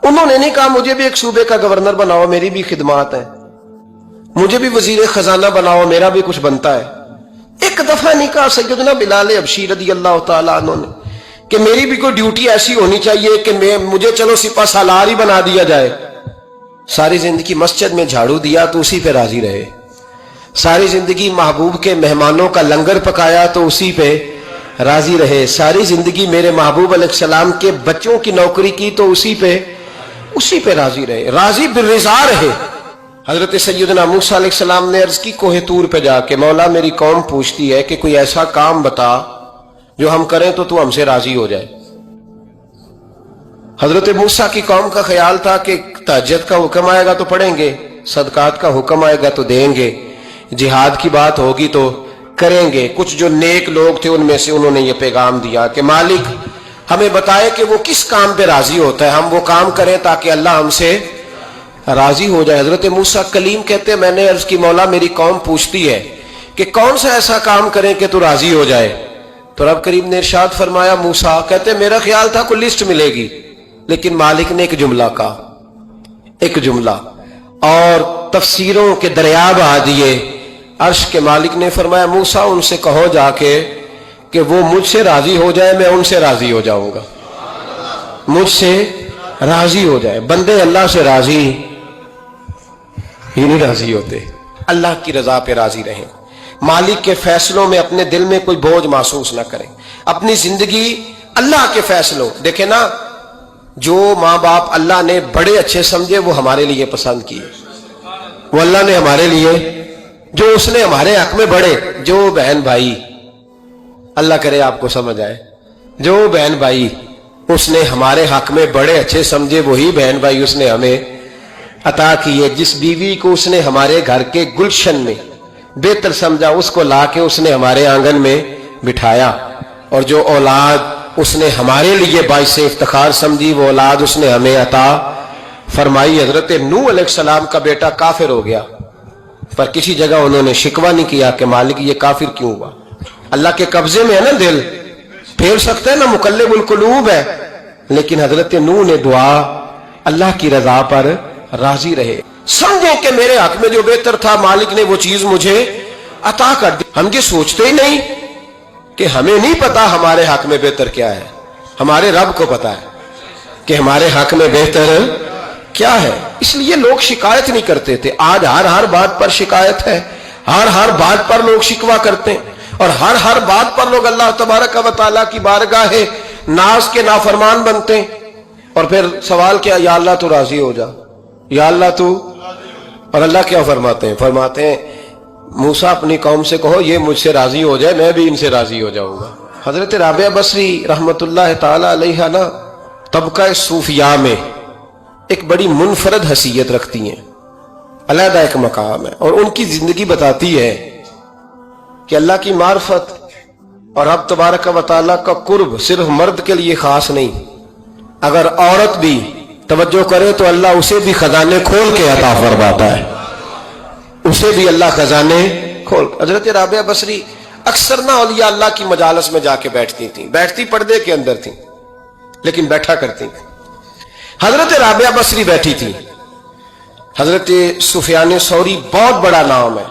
انہوں نے نہیں کہا مجھے بھی ایک صوبے کا گورنر بناؤ میری بھی خدمات ہیں، مجھے بھی وزیر خزانہ بناؤ میرا بھی کچھ بنتا ہے۔ ایک دفعہ نہیں کہا سیدنا بلال حبشی رضی اللہ تعالیٰ عنہ نے کہ میری بھی کوئی ڈیوٹی ایسی ہونی چاہیے کہ مجھے چلو سپہ سالار ہی بنا دیا جائے۔ ساری زندگی مسجد میں جھاڑو دیا تو اسی پہ راضی رہے، ساری زندگی محبوب کے مہمانوں کا لنگر پکایا تو اسی پہ راضی رہے، ساری زندگی میرے محبوب علیہ السلام کے بچوں کی نوکری کی تو اسی پہ راضی رہے، راضی بالرضا رہے۔ حضرت سیدنا موسیٰ علیہ السلام نے عرض کی کوہ طور پہ جا کے مولا میری قوم پوچھتی ہے کہ کوئی ایسا کام بتا جو ہم کریں تو ہم سے راضی ہو جائے۔ حضرت موسیٰ کی قوم کا خیال تھا کہ تہجد کا حکم آئے گا تو پڑھیں گے، صدقات کا حکم آئے گا تو دیں گے، جہاد کی بات ہوگی تو کریں گے۔ کچھ جو نیک لوگ تھے ان میں سے انہوں نے یہ پیغام دیا کہ مالک ہمیں بتائے کہ وہ کس کام پہ راضی ہوتا ہے، ہم وہ کام کریں تاکہ اللہ ہم سے راضی ہو جائے۔ حضرت موسیٰ کلیم کہتے ہیں میں نے عرض کی مولا میری قوم پوچھتی ہے کہ کون سا ایسا کام کریں کہ تو راضی ہو جائے، تو رب کریم نے ارشاد فرمایا موسیٰ کہتے میرا خیال تھا کوئی لسٹ ملے گی، لیکن مالک نے ایک جملہ کہا، ایک جملہ، اور تفسیروں کے دریا بہا دیے۔ عرش کے مالک نے فرمایا موسیٰ ان سے کہو جا کے کہ وہ مجھ سے راضی ہو جائے میں ان سے راضی ہو جاؤں گا، مجھ سے راضی ہو جائے۔ بندے اللہ سے راضی ہی نہیں راضی ہوتے، اللہ کی رضا پہ راضی رہیں، مالک کے فیصلوں میں اپنے دل میں کوئی بوجھ محسوس نہ کریں، اپنی زندگی اللہ کے فیصلوں۔ دیکھیں نا جو ماں باپ اللہ نے بڑے اچھے سمجھے وہ ہمارے لیے پسند کیے، وہ اللہ نے ہمارے لیے، جو اس نے ہمارے حق میں بڑے، جو بہن بھائی، اللہ کرے آپ کو سمجھ آئے، جو بہن بھائی اس نے ہمارے حق میں بڑے اچھے سمجھے وہی بہن بھائی اس نے ہمیں عطا کیے۔ جس بیوی کو اس نے ہمارے گھر کے گلشن میں بہتر سمجھا اس کو لا کے اس نے ہمارے آنگن میں بٹھایا، اور جو اولاد اس نے ہمارے لیے باعث افتخار سمجھی وہ اولاد اس نے ہمیں عطا فرمائی۔ حضرت نوح علیہ السلام کا بیٹا کافر ہو گیا، پر کسی جگہ انہوں نے شکوہ نہیں کیا کہ مالک یہ کافر کیوں ہوا، اللہ کے قبضے میں ہے نا، دل پھیر سکتا ہے نا، مقلب القلوب ہے، لیکن حضرت نوح نے دعا اللہ کی رضا پر راضی رہے، سمجھیں کہ میرے حق میں جو بہتر تھا مالک نے وہ چیز مجھے عطا کر دی۔ ہم یہ سوچتے ہی نہیں کہ ہمیں نہیں پتا ہمارے حق میں بہتر کیا ہے، ہمارے رب کو پتا ہے کہ ہمارے حق میں بہتر کیا ہے، اس لیے لوگ شکایت نہیں کرتے تھے۔ آج ہر بات پر شکایت ہے، ہر بات پر لوگ شکوہ کرتے ہیں، اور ہر بات پر لوگ اللہ تبارک و تعالیٰ کی بارگاہ ناز کے نافرمان بنتے ہیں، اور پھر سوال کیا، یا اللہ تو راضی ہو جا، یا اللہ تو، اور اللہ کیا فرماتے ہیں موسیٰ اپنی قوم سے کہو یہ مجھ سے راضی ہو جائے میں بھی ان سے راضی ہو جاؤں گا۔ حضرت رابعہ بصری رحمت اللہ تعالی علیہ نا طبقہ صوفیاء میں ایک بڑی منفرد حیثیت رکھتی ہیں، علیحدہ ایک مقام ہے، اور ان کی زندگی بتاتی ہے کہ اللہ کی معرفت اور رب تبارک و تعالیٰ کا قرب صرف مرد کے لیے خاص نہیں، اگر عورت بھی توجہ کرے تو اللہ اسے بھی خزانے کھول کے عطا فرماتا ہے، اسے بھی اللہ خزانے کھول۔ حضرت رابعہ بصری اکثر نہ اولیاء اللہ کی مجالس میں جا کے بیٹھتی تھیں، بیٹھتی پردے کے اندر تھیں لیکن بیٹھا کرتی تھیں۔ حضرت رابعہ بصری بیٹھی تھی، حضرت سفیان ثوری بہت بڑا نام ہے،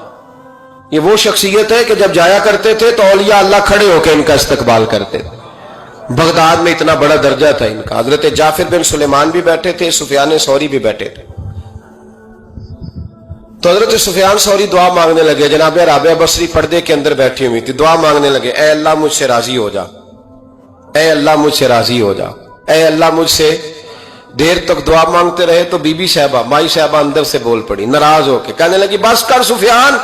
یہ وہ شخصیت ہے کہ جب جایا کرتے تھے تو اولیاء اللہ کھڑے ہو کے ان کا استقبال کرتے تھے. بغداد میں اتنا بڑا درجہ تھا ان کا. حضرت جعفر بن سلیمان بھی بیٹھے تھے, سفیان ثوری بھی بیٹھے تھے. تو حضرت سفیان ثوری دعا مانگنے لگے. جناب رابعہ بصری پردے کے اندر بیٹھی ہوئی تھی, دعا مانگنے لگے, اے اللہ مجھ سے راضی ہو جا, اے اللہ مجھ سے راضی ہو جا, اے اللہ مجھ سے. دیر تک دعا مانگتے رہے تو بی بی صاحبہ, مائی صاحبہ اندر سے بول پڑی ناراض ہو کے, کہنے لگی بس کر سفیان,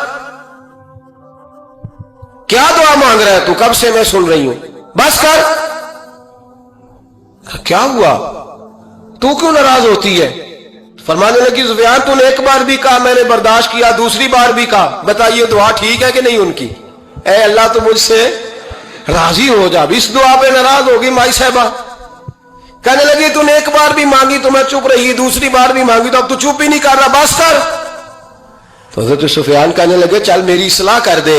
کیا دعا مانگ رہا ہے تو, کب سے میں سن رہی ہوں, بس کر. کیا ہوا, تو کیوں ناراض ہوتی ہے؟ فرمانے لگی سفیان تو نے ایک بار بھی کہا میں نے برداشت کیا, دوسری بار بھی کہا, بتائیے دعا ٹھیک ہے کہ نہیں ان کی؟ اے اللہ تو مجھ سے راضی ہو جا. اس دعا پہ ناراض ہوگی مائی صاحبہ. کہنے لگی تو نے ایک بار بھی مانگی تو میں چپ رہی, دوسری بار بھی مانگی تو اب تو چپ ہی نہیں کر رہا, بس کر. تو حضرت سفیان کہنے لگے چل میری اصلاح کر دے.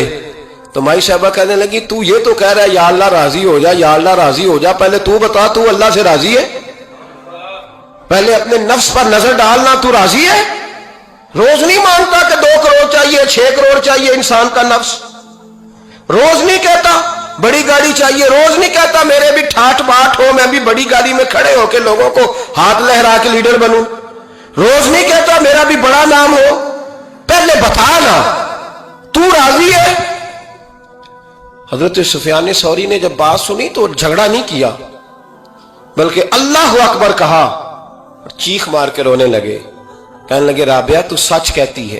تو مائی صاحبہ کہنے لگی تو یہ تو کہہ رہا ہے یا اللہ راضی ہو جا, یا اللہ راضی ہو جا, پہلے تو بتا تو اللہ سے راضی ہے؟ پہلے اپنے نفس پر نظر ڈالنا, تو راضی ہے؟ روز نہیں مانگتا کہ 2 کروڑ چاہیے, 6 کروڑ چاہیے انسان کا نفس. روز نہیں کہتا بڑی گاڑی چاہیے, روز نہیں کہتا میرے بھی ٹھاٹ باٹ ہو, میں بھی بڑی گاڑی میں کھڑے ہو کے لوگوں کو ہاتھ لہرا کے لیڈر بنوں. روز نہیں کہتا میرا بھی بڑا نام ہو. پہلے بتا نا تو راضی ہے؟ حضرت سفیان ثوری نے جب بات سنی تو جھگڑا نہیں کیا, بلکہ اللہ اکبر کہا, چیخ مار کے رونے لگے. کہنے لگے رابعہ تو سچ کہتی ہے,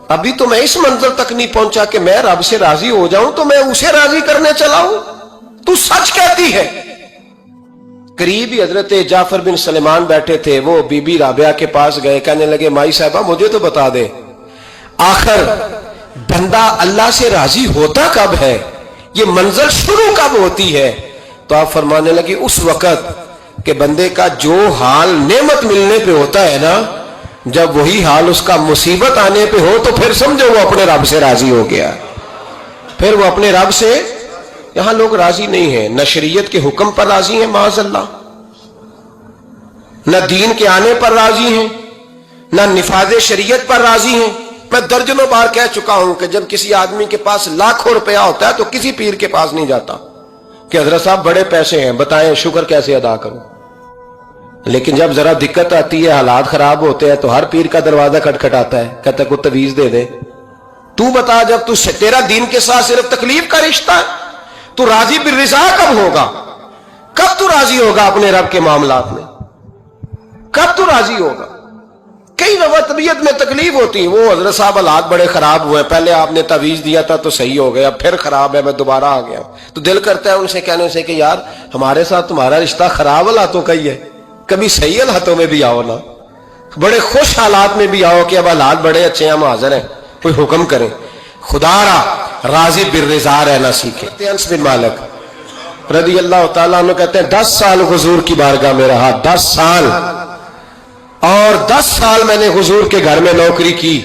ابھی تو میں اس منظر تک نہیں پہنچا کہ میں رب سے راضی ہو جاؤں تو میں اسے راضی کرنے چلا ہوں, تو سچ کہتی ہے. قریب ہی حضرت جعفر بن سلیمان بیٹھے تھے, وہ بی بی رابعہ کے پاس گئے, کہنے لگے مائی صاحبہ مجھے تو بتا دے آخر بندہ اللہ سے راضی ہوتا کب ہے, یہ منزل شروع کب ہوتی ہے؟ تو آپ فرمانے لگے اس وقت کہ بندے کا جو حال نعمت ملنے پہ ہوتا ہے نا, جب وہی حال اس کا مصیبت آنے پہ ہو تو پھر سمجھو وہ اپنے رب سے راضی ہو گیا. پھر وہ اپنے رب سے, یہاں لوگ راضی نہیں ہیں, نہ شریعت کے حکم پر راضی ہیں معاذ اللہ, نہ دین کے آنے پر راضی ہیں, نہ نفاذ شریعت پر راضی ہیں. میں درجنوں بار کہہ چکا ہوں کہ جب کسی آدمی کے پاس لاکھوں روپیہ ہوتا ہے تو کسی پیر کے پاس نہیں جاتا کہ حضرت صاحب بڑے پیسے ہیں بتائیں شکر کیسے ادا کروں. لیکن جب ذرا دقت آتی ہے, حالات خراب ہوتے ہیں, تو ہر پیر کا دروازہ کھٹکھٹاتا ہے, کہتا ہے کوئی تویز دے دے. تو بتا جب تیرا دین کے ساتھ صرف تکلیف کا رشتہ ہے, تو راضی بالرضا کب ہوگا؟ کب تو راضی ہوگا اپنے رب کے معاملات میں؟ کب تو راضی ہوگا؟ کئی دفعہ طبیعت میں تکلیف ہوتی ہے, وہ حضرت صاحب حالات بڑے خراب ہوئے, پہلے آپ نے تعویذ دیا تھا تو صحیح ہو گیا, پھر خراب ہے میں دوبارہ آ گیا. تو دل کرتا ہے ان سے کہنے سے کہ یار ہمارے ساتھ تمہارا رشتہ خراب حالاتوں کا ہی ہے, کبھی صحیح حالاتوں میں بھی آؤ نا, بڑے خوش حالات میں بھی آؤ کہ اب حالات بڑے اچھے ہیں, ہم حاضر ہیں, کوئی حکم کریں. خدا را راضی بالرضا رہنا سیکھے. انس بن مالک رضی اللہ تعالیٰ عنہ کہتے ہیں 10 سال حضور کی بارگاہ میں رہا, 10 سال, اور 10 سال میں نے حضور کے گھر میں نوکری کی.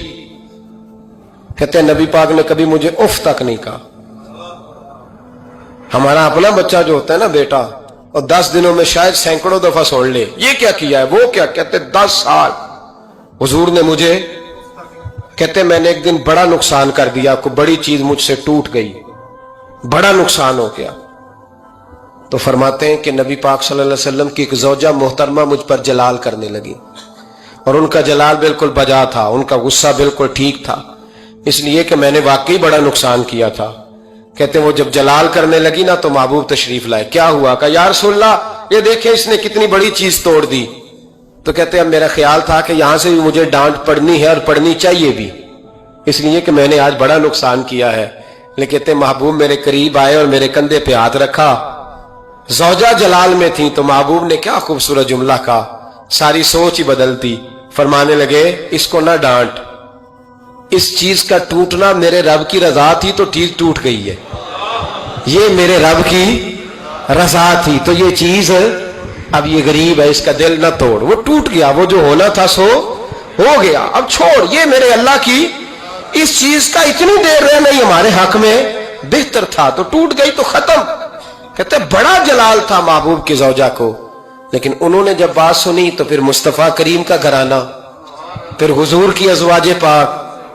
کہتے ہیں نبی پاک نے کبھی مجھے اف تک نہیں کہا. ہمارا اپنا بچہ جو ہوتا ہے نا بیٹا, اور 10 دنوں میں شاید سینکڑوں دفعہ سن لے یہ کیا کیا ہے وہ کیا. کہتے 10 سال حضور نے مجھے, کہتے میں نے ایک دن بڑا نقصان کر دیا, کوئی بڑی چیز مجھ سے ٹوٹ گئی, بڑا نقصان ہو گیا. تو فرماتے ہیں کہ نبی پاک صلی اللہ علیہ وسلم کی ایک زوجہ محترمہ مجھ پر جلال کرنے لگی, اور ان کا جلال بالکل بجا تھا, ان کا غصہ بالکل ٹھیک تھا, اس لیے کہ میں نے واقعی بڑا نقصان کیا تھا. کہتے ہیں وہ جب جلال کرنے لگی نا تو محبوب تشریف لائے. کیا ہوا؟ کہا یا رسول اللہ یہ دیکھیں اس نے کتنی بڑی چیز توڑ دی. تو کہتے ہیں اب میرا خیال تھا کہ یہاں سے بھی مجھے ڈانٹ پڑنی ہے اور پڑنی چاہیے بھی, اس لیے کہ میں نے آج بڑا نقصان کیا ہے. لیکن کہتے ہیں محبوب میرے قریب آئے اور میرے کندھے پہ ہاتھ رکھا. زوجہ جلال میں تھی تو محبوب نے کیا خوبصورت جملہ کہا, ساری سوچ ہی بدلتی. فرمانے لگے اس کو نہ ڈانٹ, اس چیز کا ٹوٹنا میرے رب کی رضا تھی تو ٹھیک ٹوٹ گئی ہے, یہ میرے رب کی رضا تھی تو یہ چیز اب یہ غریب ہے اس کا دل نہ توڑ, وہ ٹوٹ گیا, وہ جو ہونا تھا سو ہو گیا, اب چھوڑ, یہ میرے اللہ کی اس چیز کا اتنی دیر رہنا ہی ہمارے حق میں بہتر تھا, تو ٹوٹ گئی تو ختم. کہتے بڑا جلال تھا محبوب کی زوجہ کو, لیکن انہوں نے جب بات سنی تو پھر مصطفیٰ کریم کا گھرانہ, پھر حضور کی ازواج پاک,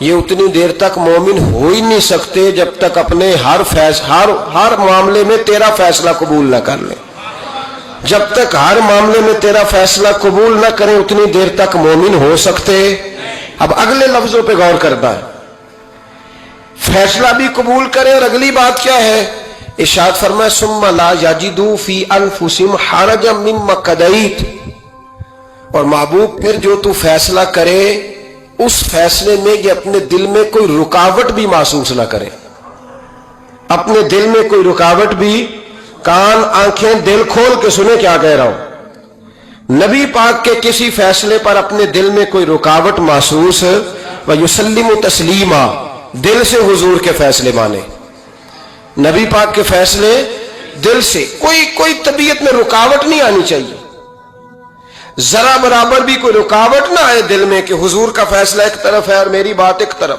یہ اتنی دیر تک مومن ہو ہی نہیں سکتے جب تک اپنے ہر معاملے میں تیرا فیصلہ قبول نہ کر لیں. جب تک ہر معاملے میں تیرا فیصلہ قبول نہ کریں اتنی دیر تک مومن ہو سکتے. اب اگلے لفظوں پہ غور کرنا ہے. فیصلہ بھی قبول کریں اور اگلی بات کیا ہے؟ ارشاد فرمایا ثم لا یجدوا فی انفسہم حرجا مما قضیت. اور محبوب پھر جو تو فیصلہ کرے اس فیصلے میں یہ اپنے دل میں کوئی رکاوٹ بھی محسوس نہ کرے. اپنے دل میں کوئی رکاوٹ بھی. کان آنکھیں دل کھول کے سنے کیا کہہ رہا ہوں. نبی پاک کے کسی فیصلے پر اپنے دل میں کوئی رکاوٹ محسوس وَيُسَلِّمُ تسلیما دل سے حضور کے فیصلے مانے. نبی پاک کے فیصلے دل سے کوئی طبیعت میں رکاوٹ نہیں آنی چاہیے. ذرا برابر بھی کوئی رکاوٹ نہ آئے دل میں کہ حضور کا فیصلہ ایک طرف ہے اور میری بات ایک طرف.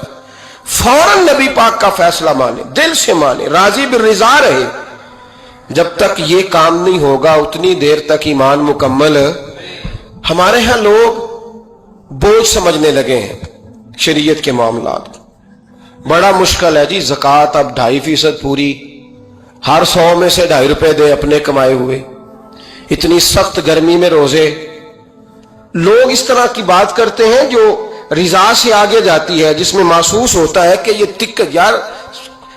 فوراً نبی پاک کا فیصلہ مانے, دل سے مانے, راضی بالرضا رہے. جب تک یہ کام نہیں ہوگا اتنی دیر تک ایمان مکمل. ہمارے ہاں لوگ بوجھ سمجھنے لگے ہیں شریعت کے معاملات. بڑا مشکل ہے جی. زکوٰۃ اب 2.5% پوری, ہر 100 میں سے 2.5 روپے دے اپنے کمائے ہوئے. اتنی سخت گرمی میں روزے. لوگ اس طرح کی بات کرتے ہیں جو رضا سے آگے جاتی ہے, جس میں محسوس ہوتا ہے کہ یہ یار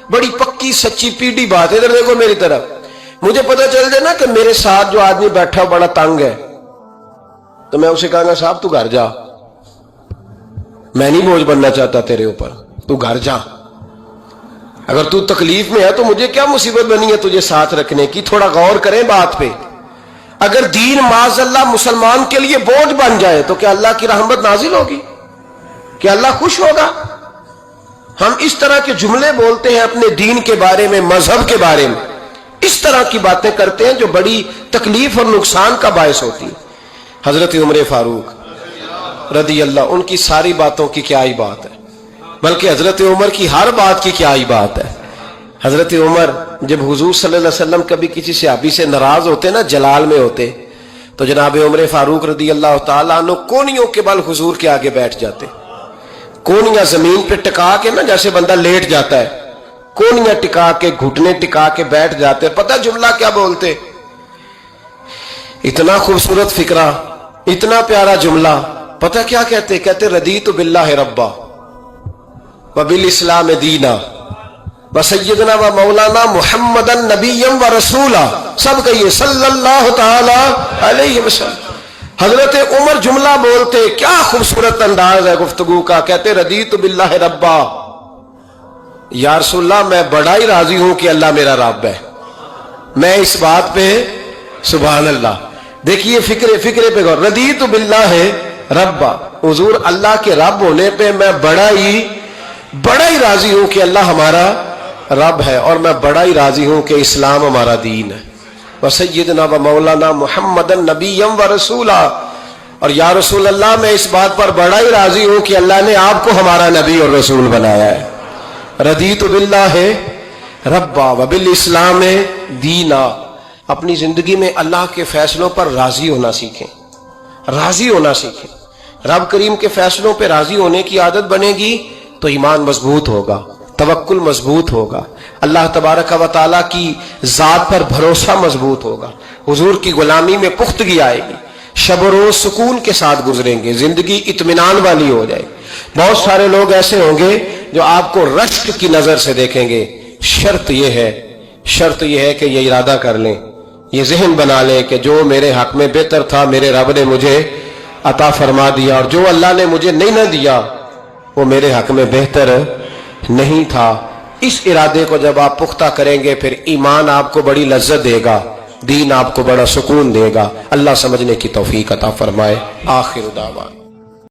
بڑی پکی سچی پیڑھی بات ہے. ادھر دیکھو میری طرف. مجھے پتہ چل جائے نا کہ میرے ساتھ جو آدمی بیٹھا بڑا تنگ ہے تو میں اسے کہوں گا صاحب تو گھر جا, میں نہیں بوجھ بننا چاہتا تیرے اوپر, تو گھر جا. اگر تو تکلیف میں ہے تو مجھے کیا مصیبت بنی ہے تجھے ساتھ رکھنے کی. تھوڑا غور کریں بات پہ. اگر دین معاذ اللہ مسلمان کے لیے بوجھ بن جائے تو کیا اللہ کی رحمت نازل ہوگی؟ کیا اللہ خوش ہوگا؟ ہم اس طرح کے جملے بولتے ہیں اپنے دین کے بارے میں, مذہب کے بارے میں. اس طرح کی باتیں کرتے ہیں جو بڑی تکلیف اور نقصان کا باعث ہوتی ہے. حضرت عمر فاروق رضی اللہ, ان کی ساری باتوں کی کیا ہی بات ہے, بلکہ حضرت عمر کی ہر بات کی کیا ہی بات ہے. حضرت عمر جب حضور صلی اللہ علیہ وسلم کبھی کسی صحابی سے ناراض ہوتے نا, جلال میں ہوتے, تو جناب عمر فاروق رضی اللہ تعالیٰ عنہ کونیوں کے بل حضور کے آگے بیٹھ جاتے. کونیاں زمین پہ ٹکا کے نا, جیسے بندہ لیٹ جاتا ہے, کونیاں ٹکا کے, گھٹنے ٹکا کے بیٹھ جاتے. پتہ جملہ کیا بولتے؟ اتنا خوبصورت فکرہ, اتنا پیارا جملہ. پتہ کیا کہتے؟ کہتے رضیت باللہ ربا وبالاسلام دینا وسیدنا و مولانا محمد نبی و رسولا. سب کہیے صلی اللہ تعالی علیہ وسلم. حضرت عمر جملہ بولتے, کیا خوبصورت انداز ہے گفتگو کا. کہتے رضیت باللہ ربا, یا رسول اللہ میں بڑا ہی راضی ہوں کہ اللہ میرا رب ہے. میں اس بات پہ سبحان اللہ. دیکھیے فکرے پہ غور. رضیت باللہ ربا, حضور اللہ کے رب ہونے پہ میں بڑا ہی راضی ہوں کہ اللہ ہمارا رب ہے, اور میں بڑا ہی راضی ہوں کہ اسلام ہمارا دین ہے. وسیدنا و مولانا محمد نبی و رسولا, اور یا رسول اللہ میں اس بات پر بڑا ہی راضی ہوں کہ اللہ نے آپ کو ہمارا نبی اور رسول بنایا ہے. رضیت باللہ ربا وبالاسلام دینا. اپنی زندگی میں اللہ کے فیصلوں پر راضی ہونا سیکھیں, راضی ہونا سیکھیں. رب کریم کے فیصلوں پہ راضی ہونے کی عادت بنے گی تو ایمان مضبوط ہوگا, توکل مضبوط ہوگا, اللہ تبارک و تعالیٰ کی ذات پر بھروسہ مضبوط ہوگا, حضور کی غلامی میں پختگی آئے گی, شب و روز سکون کے ساتھ گزریں گے, زندگی اطمینان والی ہو جائے گی. بہت سارے لوگ ایسے ہوں گے جو آپ کو رشک کی نظر سے دیکھیں گے. شرط یہ ہے کہ یہ ارادہ کر لیں, یہ ذہن بنا لیں کہ جو میرے حق میں بہتر تھا میرے رب نے مجھے عطا فرما دیا, اور جو اللہ نے مجھے نہیں نہ دیا وہ میرے حق میں بہتر نہیں تھا. اس ارادے کو جب آپ پختہ کریں گے پھر ایمان آپ کو بڑی لذت دے گا, دین آپ کو بڑا سکون دے گا. اللہ سمجھنے کی توفیق عطا فرمائے. آخر دعوانا